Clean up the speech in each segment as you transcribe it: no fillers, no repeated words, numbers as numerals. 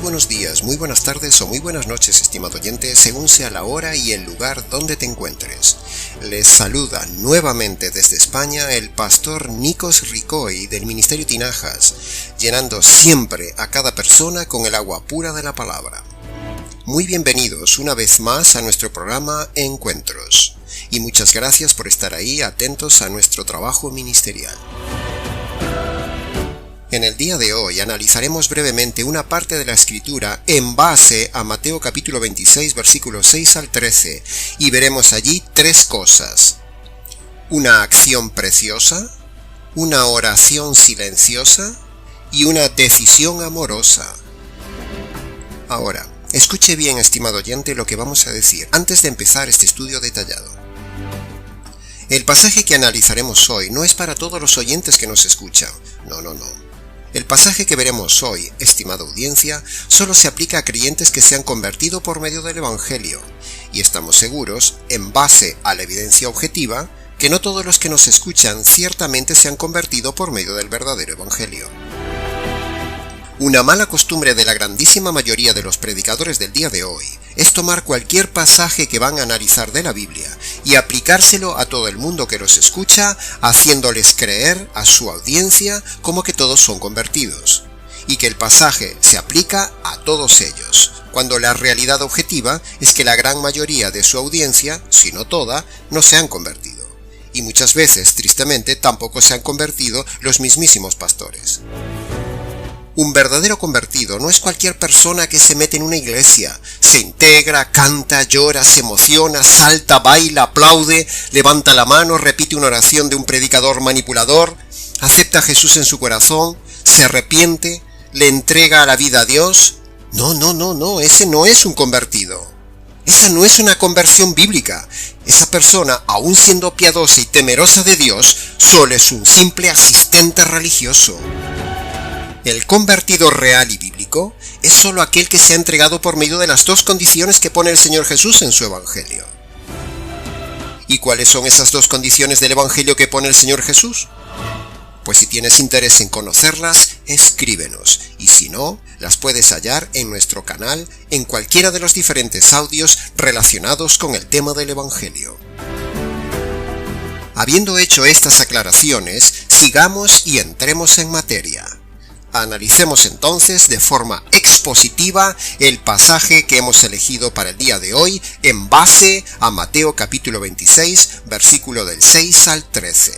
buenos días, muy buenas tardes o muy buenas noches, estimado oyente, según sea la hora y el lugar donde te encuentres. Les saluda nuevamente desde España el pastor Nikos Ricoy del Ministerio Tinajas, llenando siempre a cada persona con el agua pura de la palabra. Muy bienvenidos una vez más a nuestro programa Encuentros, y muchas gracias por estar ahí atentos a nuestro trabajo ministerial. En el día de hoy analizaremos brevemente una parte de la Escritura en base a Mateo capítulo 26 versículos 6 al 13 y veremos allí tres cosas: una acción preciosa, una oración silenciosa y una decisión amorosa. Ahora, escuche bien, estimado oyente, lo que vamos a decir antes de empezar este estudio detallado. El pasaje que analizaremos hoy no es para todos los oyentes que nos escuchan, no. El pasaje que veremos hoy, estimada audiencia, solo se aplica a creyentes que se han convertido por medio del Evangelio, y estamos seguros, en base a la evidencia objetiva, que no todos los que nos escuchan ciertamente se han convertido por medio del verdadero Evangelio. Una mala costumbre de la grandísima mayoría de los predicadores del día de hoy es tomar cualquier pasaje que van a analizar de la Biblia y aplicárselo a todo el mundo que los escucha, haciéndoles creer a su audiencia como que todos son convertidos, y que el pasaje se aplica a todos ellos, cuando la realidad objetiva es que la gran mayoría de su audiencia, si no toda, no se han convertido, y muchas veces, tristemente, tampoco se han convertido los mismísimos pastores. Un verdadero convertido no es cualquier persona que se mete en una iglesia, se integra, canta, llora, se emociona, salta, baila, aplaude, levanta la mano, repite una oración de un predicador manipulador, acepta a Jesús en su corazón, se arrepiente, le entrega la vida a Dios. No, ese no es un convertido. Esa no es una conversión bíblica. Esa persona, aun siendo piadosa y temerosa de Dios, solo es un simple asistente religioso. El convertido real y bíblico es solo aquel que se ha entregado por medio de las dos condiciones que pone el Señor Jesús en su Evangelio. ¿Y cuáles son esas dos condiciones del Evangelio que pone el Señor Jesús? Pues si tienes interés en conocerlas, escríbenos, y si no, las puedes hallar en nuestro canal en cualquiera de los diferentes audios relacionados con el tema del Evangelio. Habiendo hecho estas aclaraciones, sigamos y entremos en materia. Analicemos entonces de forma expositiva el pasaje que hemos elegido para el día de hoy en base a Mateo capítulo 26, versículo del 6 al 13.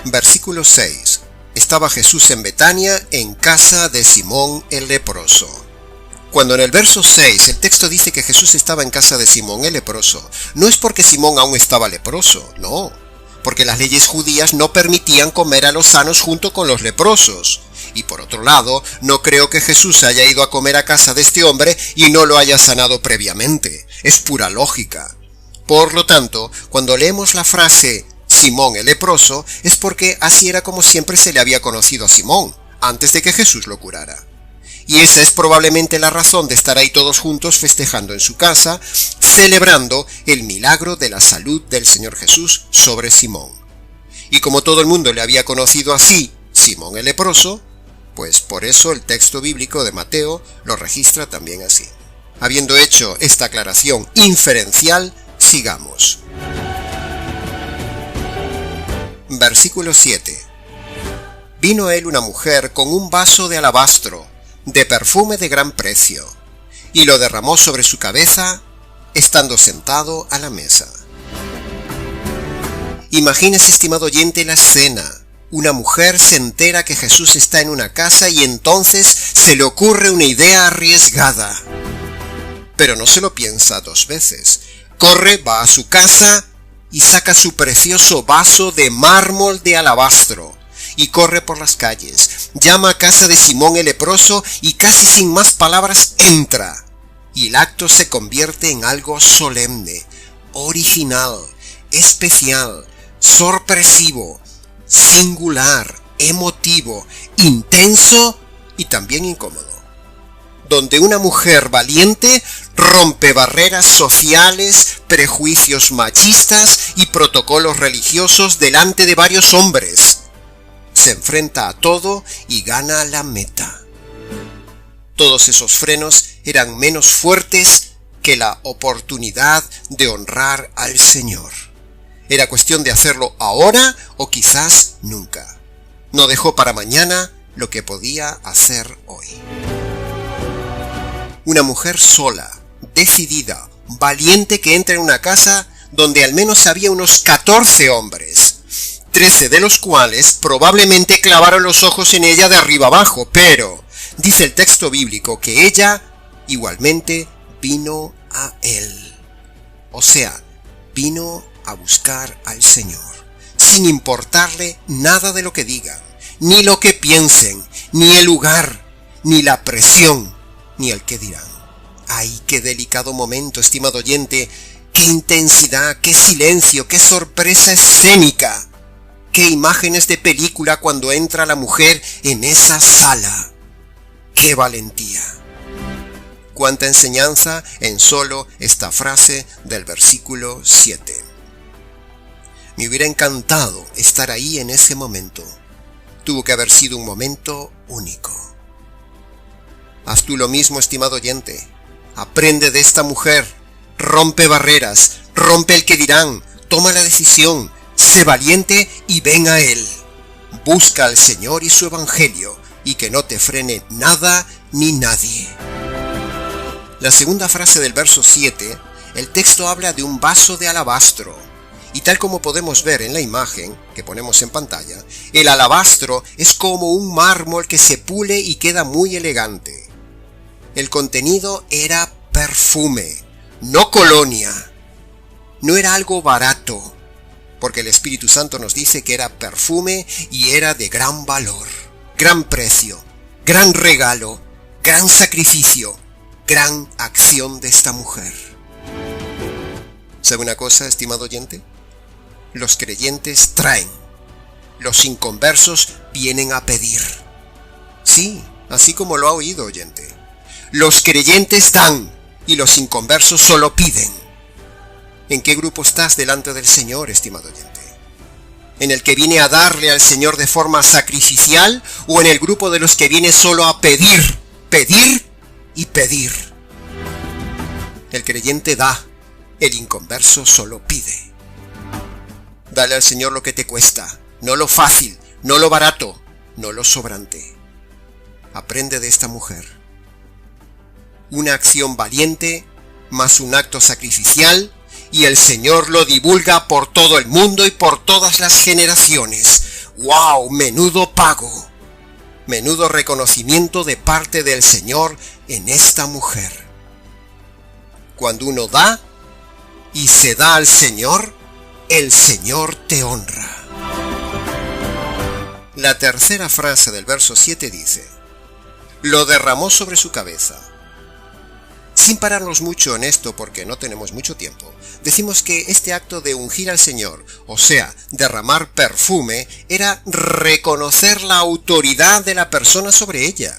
Versículo 6. Estaba Jesús en Betania, en casa de Simón el leproso. Cuando en el verso 6 el texto dice que Jesús estaba en casa de Simón el leproso, no es porque Simón aún estaba leproso, no. Porque las leyes judías no permitían comer a los sanos junto con los leprosos. Y por otro lado, no creo que Jesús haya ido a comer a casa de este hombre y no lo haya sanado previamente. Es pura lógica. Por lo tanto, cuando leemos la frase Simón el leproso, es porque así era como siempre se le había conocido a Simón, antes de que Jesús lo curara. Y esa es probablemente la razón de estar ahí todos juntos festejando en su casa, celebrando el milagro de la salud del Señor Jesús sobre Simón. Y como todo el mundo le había conocido así, Simón el leproso, pues por eso el texto bíblico de Mateo lo registra también así. Habiendo hecho esta aclaración inferencial, sigamos. Versículo 7. Vino a él una mujer con un vaso de alabastro, de perfume de gran precio, y lo derramó sobre su cabeza, estando sentado a la mesa. Imagínese, estimado oyente, la escena. Una mujer se entera que Jesús está en una casa y entonces se le ocurre una idea arriesgada. Pero no se lo piensa dos veces. Corre, va a su casa y saca su precioso vaso de mármol de alabastro. Y corre por las calles, llama a casa de Simón el leproso y casi sin más palabras entra. Y el acto se convierte en algo solemne, original, especial, sorpresivo, singular, emotivo, intenso y también incómodo. Donde una mujer valiente rompe barreras sociales, prejuicios machistas y protocolos religiosos delante de varios hombres. se enfrenta a todo y gana la meta. Todos esos frenos eran menos fuertes que la oportunidad de honrar al Señor. Era cuestión de hacerlo ahora o quizás nunca. No dejó para mañana lo que podía hacer hoy. Una mujer sola, decidida, valiente que entra en una casa donde al menos había unos 14 hombres, 13 de los cuales probablemente clavaron los ojos en ella de arriba abajo, pero dice el texto bíblico que ella igualmente vino a él. O sea, vino a buscar al Señor, sin importarle nada de lo que digan, ni lo que piensen, ni el lugar, ni la presión, ni el qué dirán. ¡Ay, qué delicado momento, estimado oyente! ¡Qué intensidad, qué silencio, qué sorpresa escénica! ¡Qué imágenes de película cuando entra la mujer en esa sala! ¡Qué valentía! ¡Cuánta enseñanza en solo esta frase del versículo 7! Me hubiera encantado estar ahí en ese momento. Tuvo que haber sido un momento único. Haz tú lo mismo, estimado oyente. Aprende de esta mujer. Rompe barreras, rompe el que dirán, toma la decisión, sé valiente y ven a Él. Busca al Señor y su Evangelio, y que no te frene nada ni nadie. La segunda frase del verso 7, el texto habla de un vaso de alabastro. Y tal como podemos ver en la imagen que ponemos en pantalla, el alabastro es como un mármol que se pule y queda muy elegante. El contenido era perfume, no colonia. No era algo barato, porque el Espíritu Santo nos dice que era perfume y era de gran valor, gran precio, gran regalo, gran sacrificio, gran acción de esta mujer. ¿Sabe una cosa, estimado oyente? Los creyentes traen, los inconversos vienen a pedir. Sí, así como lo ha oído, oyente. Los creyentes dan y los inconversos solo piden. ¿En qué grupo estás delante del Señor, estimado oyente? ¿En el que viene a darle al Señor de forma sacrificial o en el grupo de los que viene solo a pedir, pedir y pedir? El creyente da, el inconverso solo pide. Dale al Señor lo que te cuesta, no lo fácil, no lo barato, no lo sobrante. Aprende de esta mujer. Una acción valiente, más un acto sacrificial, y el Señor lo divulga por todo el mundo y por todas las generaciones. ¡Wow! Menudo pago, menudo reconocimiento de parte del Señor en esta mujer. Cuando uno da y se da al Señor, el Señor te honra. La tercera frase del verso 7 dice: lo derramó sobre su cabeza. Sin pararnos mucho en esto porque no tenemos mucho tiempo, decimos que este acto de ungir al Señor, o sea, derramar perfume, era reconocer la autoridad de la persona sobre ella.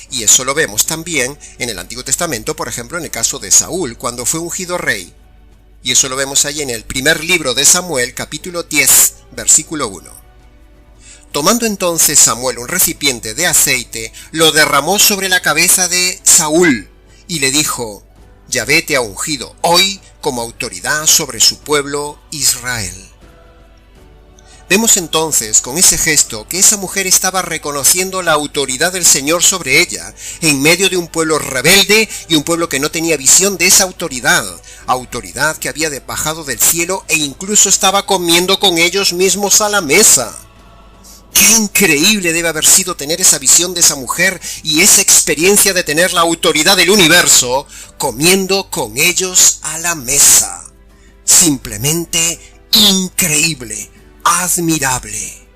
Y eso lo vemos también en el Antiguo Testamento, por ejemplo, en el caso de Saúl, cuando fue ungido rey. Y eso lo vemos ahí en el primer libro de Samuel, capítulo 10, versículo 1. Tomando entonces Samuel un recipiente de aceite, lo derramó sobre la cabeza de Saúl, y le dijo: Yahvé te ha ungido hoy como autoridad sobre su pueblo Israel. Vemos entonces con ese gesto que esa mujer estaba reconociendo la autoridad del Señor sobre ella, en medio de un pueblo rebelde y un pueblo que no tenía visión de esa autoridad que había bajado del cielo e incluso estaba comiendo con ellos mismos a la mesa. ¡Qué increíble debe haber sido tener esa visión de esa mujer y esa experiencia de tener la autoridad del universo comiendo con ellos a la mesa! Simplemente increíble, admirable.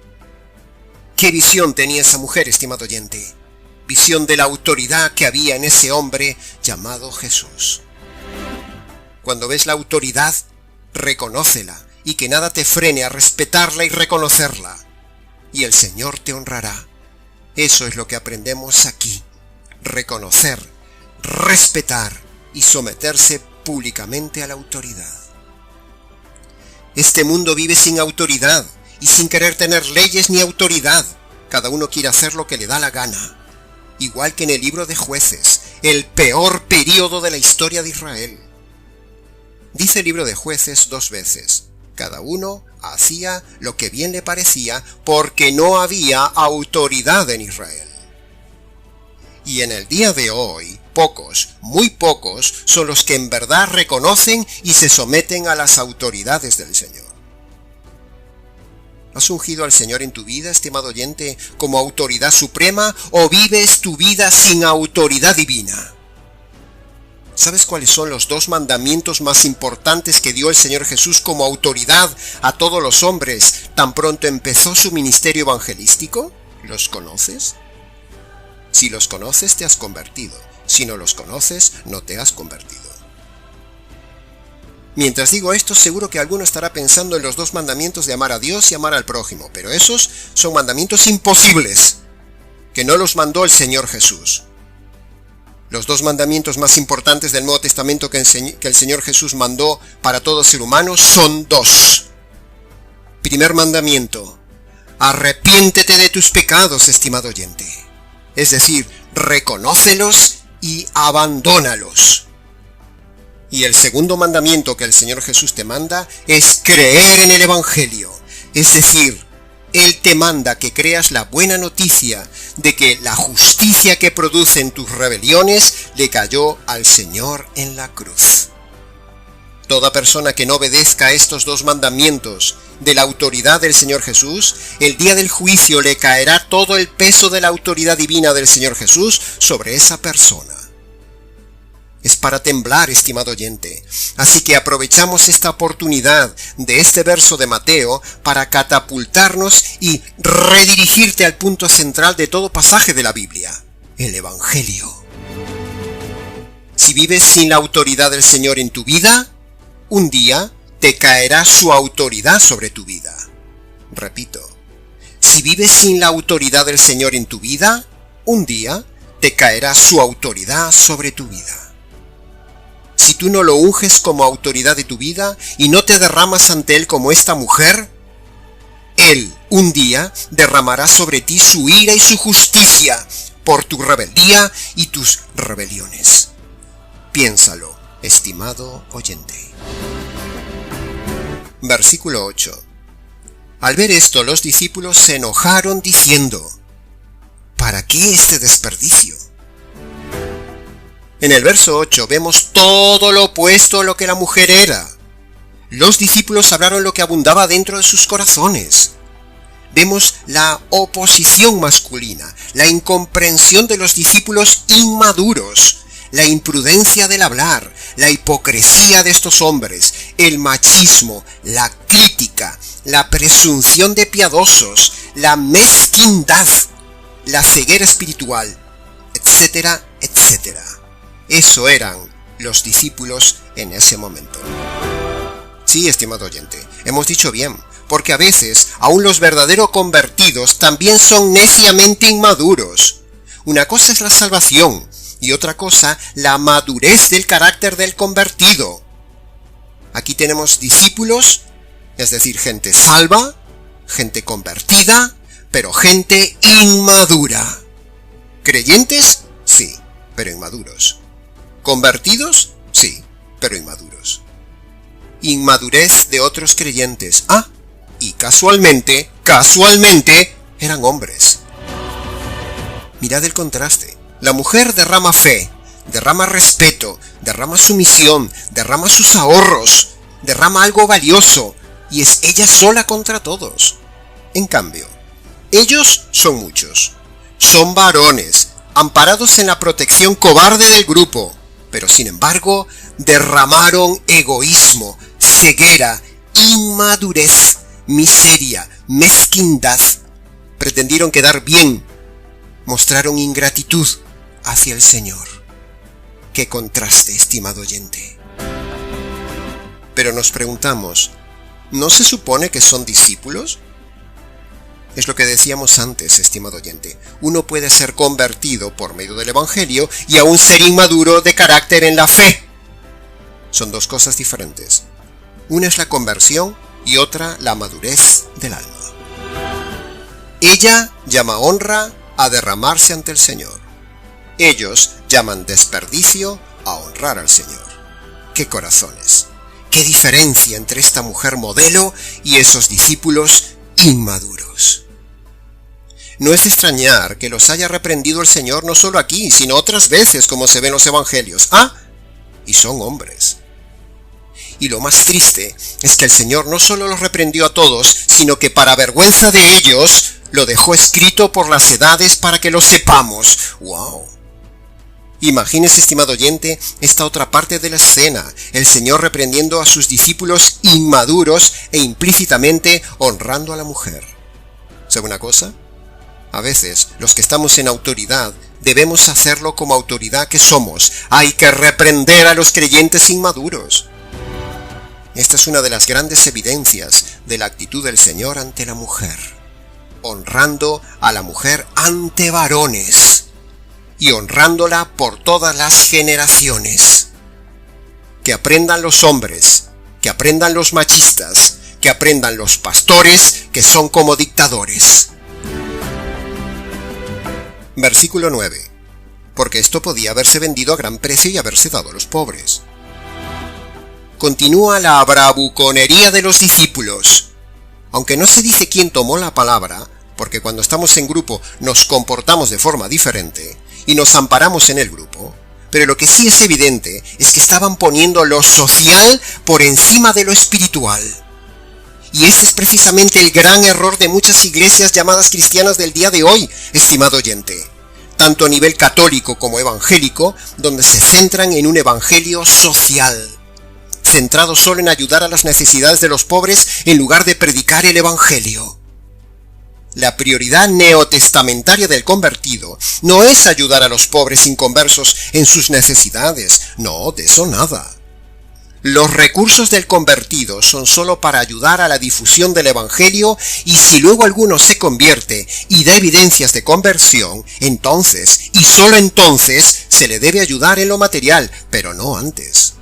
¿Qué visión tenía esa mujer, estimado oyente? Visión de la autoridad que había en ese hombre llamado Jesús. Cuando ves la autoridad, reconócela y que nada te frene a respetarla y reconocerla. Y el Señor te honrará. Eso es lo que aprendemos aquí. Reconocer, respetar y someterse públicamente a la autoridad. Este mundo vive sin autoridad y sin querer tener leyes ni autoridad. Cada uno quiere hacer lo que le da la gana. Igual que en el libro de Jueces, el peor período de la historia de Israel. Dice el libro de Jueces 2 veces. Cada uno hacía lo que bien le parecía porque no había autoridad en Israel. Y en el día de hoy, pocos, muy pocos, son los que en verdad reconocen y se someten a las autoridades del Señor. ¿Has ungido al Señor en tu vida, estimado oyente, como autoridad suprema, o vives tu vida sin autoridad divina? ¿Sabes cuáles son los 2 mandamientos más importantes que dio el Señor Jesús como autoridad a todos los hombres tan pronto empezó su ministerio evangelístico? ¿Los conoces? Si los conoces, te has convertido. Si no los conoces, no te has convertido. Mientras digo esto, seguro que alguno estará pensando en los 2 mandamientos de amar a Dios y amar al prójimo, pero esos son mandamientos imposibles, que no los mandó el Señor Jesús. Los 2 mandamientos más importantes del Nuevo Testamento que el Señor Jesús mandó para todo ser humano son 2. Primer mandamiento: arrepiéntete de tus pecados, estimado oyente. Es decir, reconócelos y abandónalos. Y el segundo mandamiento que el Señor Jesús te manda es creer en el Evangelio. Es decir, Él te manda que creas la buena noticia de que la justicia que producen tus rebeliones le cayó al Señor en la cruz. Toda persona que no obedezca a estos 2 mandamientos de la autoridad del Señor Jesús, el día del juicio le caerá todo el peso de la autoridad divina del Señor Jesús sobre esa persona. Es para temblar, estimado oyente. Así que aprovechamos esta oportunidad de este verso de Mateo para catapultarnos y redirigirte al punto central de todo pasaje de la Biblia, el Evangelio. Si vives sin la autoridad del Señor en tu vida, un día te caerá su autoridad sobre tu vida. Repito, si vives sin la autoridad del Señor en tu vida, un día te caerá su autoridad sobre tu vida. Si tú no lo unges como autoridad de tu vida y no te derramas ante Él como esta mujer, Él un día derramará sobre ti su ira y su justicia por tu rebeldía y tus rebeliones. Piénsalo, estimado oyente. Versículo 8. Al ver esto, los discípulos se enojaron diciendo: ¿para qué este desperdicio? En el verso 8 vemos todo lo opuesto a lo que la mujer era. Los discípulos hablaron lo que abundaba dentro de sus corazones. Vemos la oposición masculina, la incomprensión de los discípulos inmaduros, la imprudencia del hablar, la hipocresía de estos hombres, el machismo, la crítica, la presunción de piadosos, la mezquindad, la ceguera espiritual, etcétera, etcétera. Eso eran los discípulos en ese momento. Sí, estimado oyente, hemos dicho bien, porque a veces aún los verdaderos convertidos también son neciamente inmaduros. Una cosa es la salvación y otra cosa la madurez del carácter del convertido. Aquí tenemos discípulos, es decir, gente salva, gente convertida, pero gente inmadura. ¿Creyentes? Sí, pero inmaduros. ¿Convertidos? Sí, pero inmaduros. Inmadurez de otros creyentes. Y casualmente, eran hombres. Mirad el contraste. La mujer derrama fe, derrama respeto, derrama sumisión, derrama sus ahorros, derrama algo valioso, y es ella sola contra todos. En cambio, ellos son muchos. Son varones, amparados en la protección cobarde del grupo, pero sin embargo, derramaron egoísmo, ceguera, inmadurez, miseria, mezquindad. Pretendieron quedar bien, mostraron ingratitud hacia el Señor. ¡Qué contraste, estimado oyente! Pero nos preguntamos, ¿no se supone que son discípulos? Es lo que decíamos antes, estimado oyente. Uno puede ser convertido por medio del Evangelio y aún ser inmaduro de carácter en la fe. Son 2 cosas diferentes. Una es la conversión y otra la madurez del alma. Ella llama honra a derramarse ante el Señor. Ellos llaman desperdicio a honrar al Señor. ¡Qué corazones! ¡Qué diferencia entre esta mujer modelo y esos discípulos inmaduros! No es de extrañar que los haya reprendido el Señor no solo aquí, sino otras veces, como se ve en los evangelios. Y son hombres. Y lo más triste es que el Señor no solo los reprendió a todos, sino que para vergüenza de ellos, lo dejó escrito por las edades para que lo sepamos. ¡Wow! Imagínese, estimado oyente, esta otra parte de la escena, el Señor reprendiendo a sus discípulos inmaduros e implícitamente honrando a la mujer. ¿Sabe una cosa? A veces, los que estamos en autoridad, debemos hacerlo como autoridad que somos. Hay que reprender a los creyentes inmaduros. Esta es una de las grandes evidencias de la actitud del Señor ante la mujer, honrando a la mujer ante varones y honrándola por todas las generaciones. Que aprendan los hombres, que aprendan los machistas, que aprendan los pastores que son como dictadores. Versículo 9. Porque esto podía haberse vendido a gran precio y haberse dado a los pobres. Continúa la bravuconería de los discípulos. Aunque no se dice quién tomó la palabra, porque cuando estamos en grupo nos comportamos de forma diferente y nos amparamos en el grupo, pero lo que sí es evidente es que estaban poniendo lo social por encima de lo espiritual. Y ese es precisamente el gran error de muchas iglesias llamadas cristianas del día de hoy, estimado oyente, tanto a nivel católico como evangélico, donde se centran en un evangelio social, centrado solo en ayudar a las necesidades de los pobres en lugar de predicar el evangelio. La prioridad neotestamentaria del convertido no es ayudar a los pobres inconversos en sus necesidades, no, de eso nada. Los recursos del convertido son solo para ayudar a la difusión del evangelio, y si luego alguno se convierte y da evidencias de conversión, entonces, y solo entonces, se le debe ayudar en lo material, pero no antes.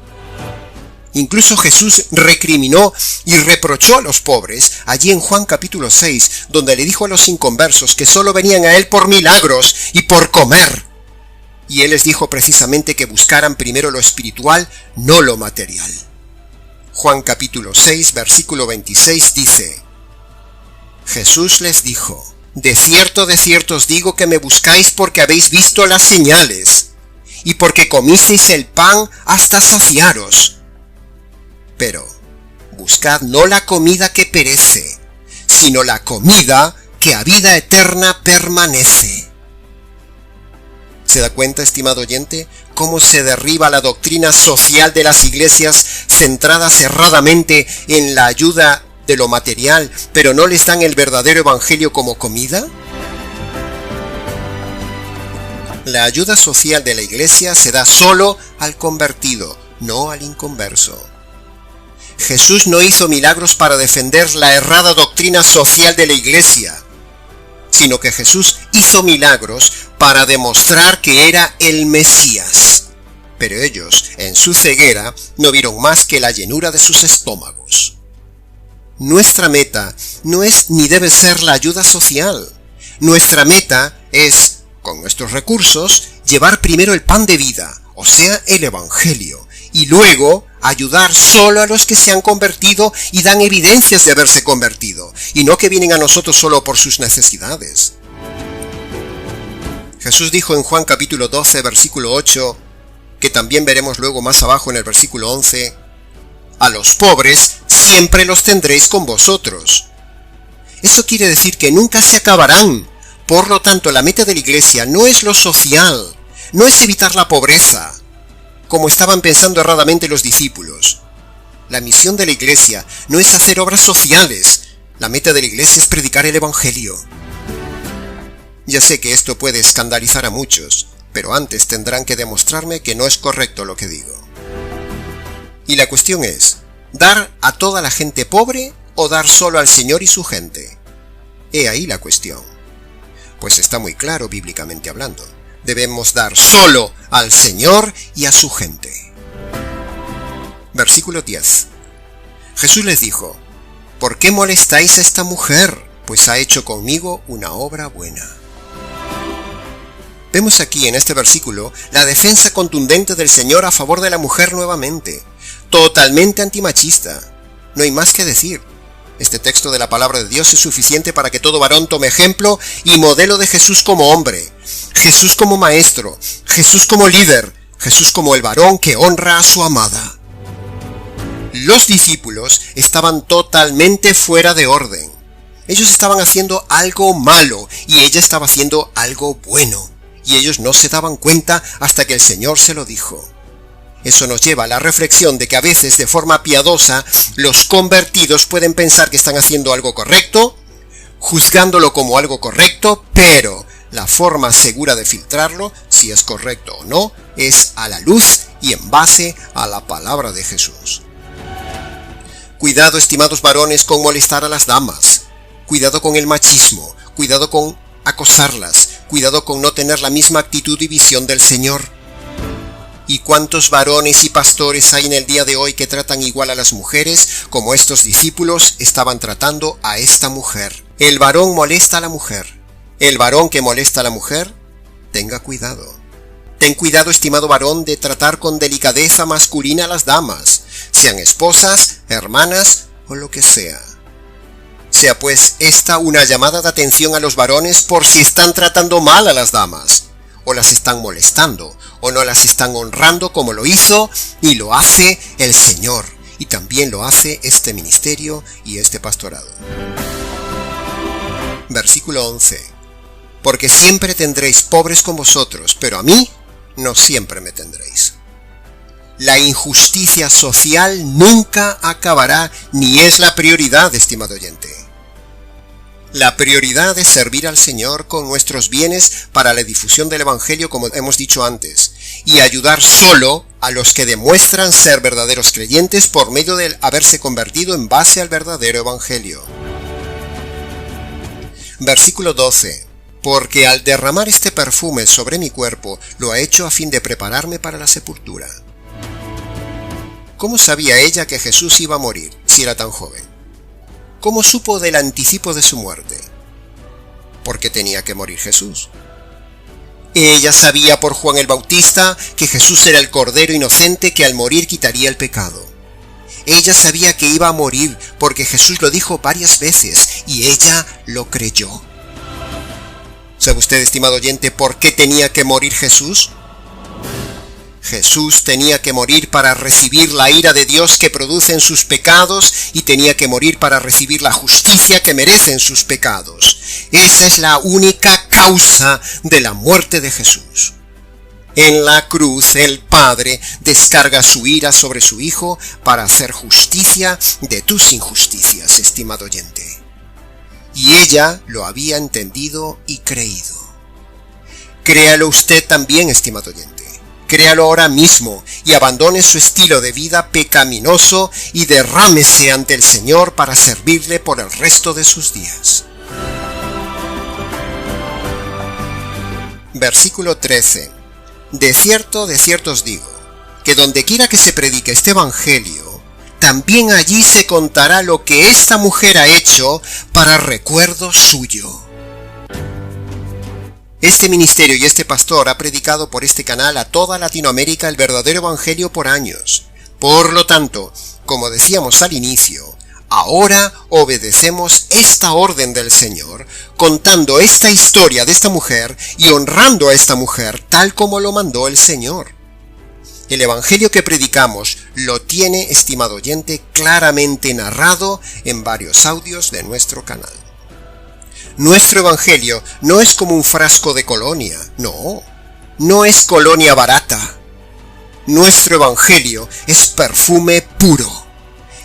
Incluso Jesús recriminó y reprochó a los pobres allí en Juan capítulo 6, donde le dijo a los inconversos que solo venían a él por milagros y por comer. Y él les dijo precisamente que buscaran primero lo espiritual, no lo material. Juan capítulo 6, versículo 26 dice: Jesús les dijo: de cierto os digo que me buscáis porque habéis visto las señales, y porque comisteis el pan hasta saciaros. Pero buscad no la comida que perece, sino la comida que a vida eterna permanece. ¿Se da cuenta, estimado oyente, cómo se derriba la doctrina social de las iglesias centradas erradamente en la ayuda de lo material, pero no les dan el verdadero evangelio como comida? La ayuda social de la iglesia se da solo al convertido, no al inconverso. Jesús no hizo milagros para defender la errada doctrina social de la iglesia, sino que Jesús hizo milagros para demostrar que era el Mesías. Pero ellos, en su ceguera, no vieron más que la llenura de sus estómagos. Nuestra meta no es ni debe ser la ayuda social. Nuestra meta es, con nuestros recursos, llevar primero el pan de vida, o sea, el Evangelio, y luego ayudar solo a los que se han convertido y dan evidencias de haberse convertido, y no que vienen a nosotros solo por sus necesidades. Jesús dijo en Juan capítulo 12, versículo 8, que también veremos luego más abajo en el versículo 11, a los pobres siempre los tendréis con vosotros. Eso quiere decir que nunca se acabarán. Por lo tanto, la meta de la iglesia no es lo social, no es evitar la pobreza, como estaban pensando erradamente los discípulos. La misión de la iglesia no es hacer obras sociales. La meta de la iglesia es predicar el evangelio. Ya sé que esto puede escandalizar a muchos, pero antes tendrán que demostrarme que no es correcto lo que digo. Y la cuestión es, ¿dar a toda la gente pobre o dar solo al Señor y su gente? He ahí la cuestión. Pues está muy claro bíblicamente hablando. Debemos dar solo al Señor y a su gente. Versículo 10. Jesús les dijo: ¿por qué molestáis a esta mujer? pues ha hecho conmigo una obra buena. Vemos aquí en este versículo la defensa contundente del Señor a favor de la mujer nuevamente, totalmente antimachista. No hay más que decir. Este texto de la palabra de Dios es suficiente para que todo varón tome ejemplo y modelo de Jesús como hombre, Jesús como maestro, Jesús como líder, Jesús como el varón que honra a su amada. Los discípulos estaban totalmente fuera de orden. Ellos estaban haciendo algo malo y ella estaba haciendo algo bueno. Y ellos no se daban cuenta hasta que el Señor se lo dijo. Eso nos lleva a la reflexión de que a veces de forma piadosa los convertidos pueden pensar que están haciendo algo correcto, juzgándolo como algo correcto, pero la forma segura de filtrarlo, si es correcto o no, es a la luz y en base a la palabra de Jesús. Cuidado, estimados varones, con molestar a las damas. Cuidado con el machismo. Cuidado con acosarlas. Cuidado con no tener la misma actitud y visión del Señor. ¿Y cuántos varones y pastores hay en el día de hoy que tratan igual a las mujeres como estos discípulos estaban tratando a esta mujer? El varón molesta a la mujer. El varón que molesta a la mujer, tenga cuidado. Ten cuidado, estimado varón, de tratar con delicadeza masculina a las damas, sean esposas, hermanas o lo que sea. Sea pues esta una llamada de atención a los varones por si están tratando mal a las damas, o las están molestando, o no las están honrando como lo hizo y lo hace el Señor, y también lo hace este ministerio y este pastorado. Versículo 11. Porque siempre tendréis pobres con vosotros, pero a mí no siempre me tendréis. La injusticia social nunca acabará, ni es la prioridad, estimado oyente. La prioridad es servir al Señor con nuestros bienes para la difusión del Evangelio, como hemos dicho antes, y ayudar solo a los que demuestran ser verdaderos creyentes por medio de haberse convertido en base al verdadero Evangelio. Versículo 12. Porque al derramar este perfume sobre mi cuerpo, lo ha hecho a fin de prepararme para la sepultura. ¿Cómo sabía ella que Jesús iba a morir si era tan joven? ¿Cómo supo del anticipo de su muerte? Porque tenía que morir Jesús. Ella sabía por Juan el Bautista que Jesús era el Cordero inocente que al morir quitaría el pecado. Ella sabía que iba a morir porque Jesús lo dijo varias veces y ella lo creyó. ¿Sabe usted, estimado oyente, por qué tenía que morir Jesús? Jesús tenía que morir para recibir la ira de Dios que producen sus pecados y tenía que morir para recibir la justicia que merecen sus pecados. Esa es la única causa de la muerte de Jesús. En la cruz el Padre descarga su ira sobre su Hijo para hacer justicia de tus injusticias, estimado oyente. Y ella lo había entendido y creído. Créalo usted también, estimado oyente. Créalo ahora mismo y abandone su estilo de vida pecaminoso y derrámese ante el Señor para servirle por el resto de sus días. Versículo 13. De cierto os digo, que donde quiera que se predique este evangelio, también allí se contará lo que esta mujer ha hecho para recuerdo suyo. Este ministerio y este pastor ha predicado por este canal a toda Latinoamérica el verdadero evangelio por años. Por lo tanto, como decíamos al inicio, ahora obedecemos esta orden del Señor, contando esta historia de esta mujer y honrando a esta mujer tal como lo mandó el Señor. El evangelio que predicamos lo tiene, estimado oyente, claramente narrado en varios audios de nuestro canal. Nuestro evangelio no es como un frasco de colonia, no es colonia barata. Nuestro evangelio es perfume puro.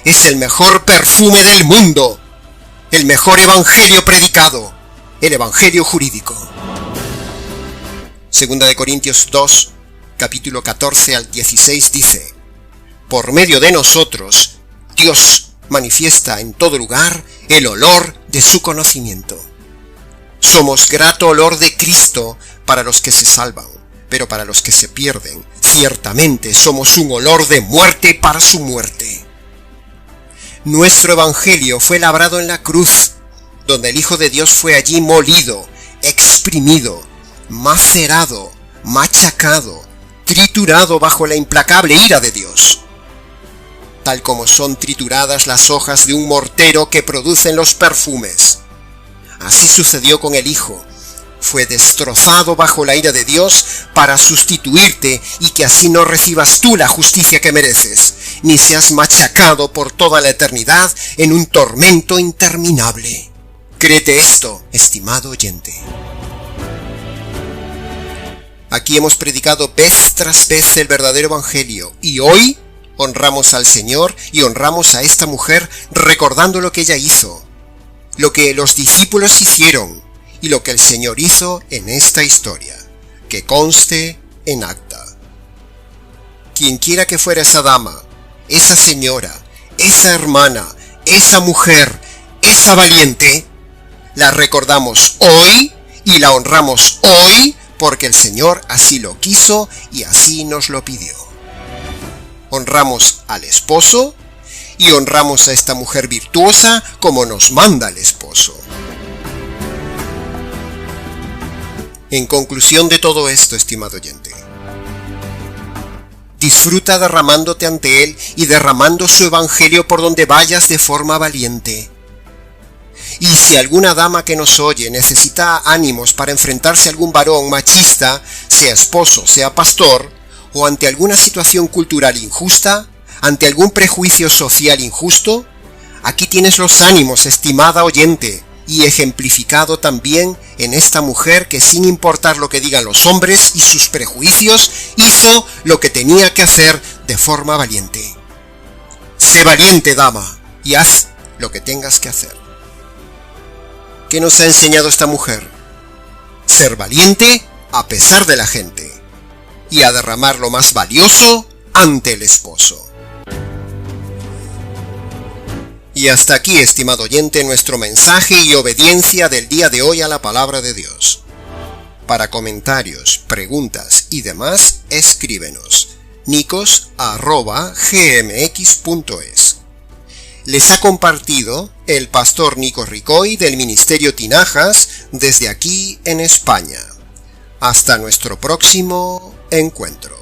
Es el mejor perfume del mundo. El mejor evangelio predicado. El evangelio jurídico. Segunda de Corintios 2, capítulo 14 al 16 dice: Por medio de nosotros, Dios manifiesta en todo lugar el olor de su conocimiento. Somos grato olor de Cristo para los que se salvan, pero para los que se pierden, ciertamente somos un olor de muerte para su muerte. Nuestro evangelio fue labrado en la cruz, donde el Hijo de Dios fue allí molido, exprimido, macerado, machacado, triturado bajo la implacable ira de Dios, tal como son trituradas las hojas de un mortero que producen los perfumes. Así sucedió con el Hijo. Fue destrozado bajo la ira de Dios para sustituirte y que así no recibas tú la justicia que mereces, ni seas machacado por toda la eternidad en un tormento interminable. Créete esto, estimado oyente. Aquí hemos predicado vez tras vez el verdadero evangelio y hoy honramos al Señor y honramos a esta mujer recordando lo que ella hizo, lo que los discípulos hicieron y lo que el Señor hizo en esta historia, que conste en acta. Quien quiera que fuera esa dama, esa señora, esa hermana, esa mujer, esa valiente, la recordamos hoy y la honramos hoy porque el Señor así lo quiso y así nos lo pidió. Honramos al esposo y honramos a esta mujer virtuosa como nos manda el esposo. En conclusión de todo esto, estimado oyente, disfruta derramándote ante Él y derramando su evangelio por donde vayas de forma valiente. Y si alguna dama que nos oye necesita ánimos para enfrentarse a algún varón machista, sea esposo, sea pastor, o ante alguna situación cultural injusta, ante algún prejuicio social injusto, aquí tienes los ánimos, estimada oyente, y ejemplificado también en esta mujer que sin importar lo que digan los hombres y sus prejuicios, hizo lo que tenía que hacer de forma valiente. Sé valiente, dama, y haz lo que tengas que hacer. ¿Qué nos ha enseñado esta mujer? Ser valiente a pesar de la gente, y a derramar lo más valioso ante el esposo. Y hasta aquí, estimado oyente, nuestro mensaje y obediencia del día de hoy a la palabra de Dios. Para comentarios, preguntas y demás, escríbenos nicos@gmx.es. Les ha compartido el pastor Nico Ricoy del Ministerio Tinajas desde aquí en España. Hasta nuestro próximo encuentro.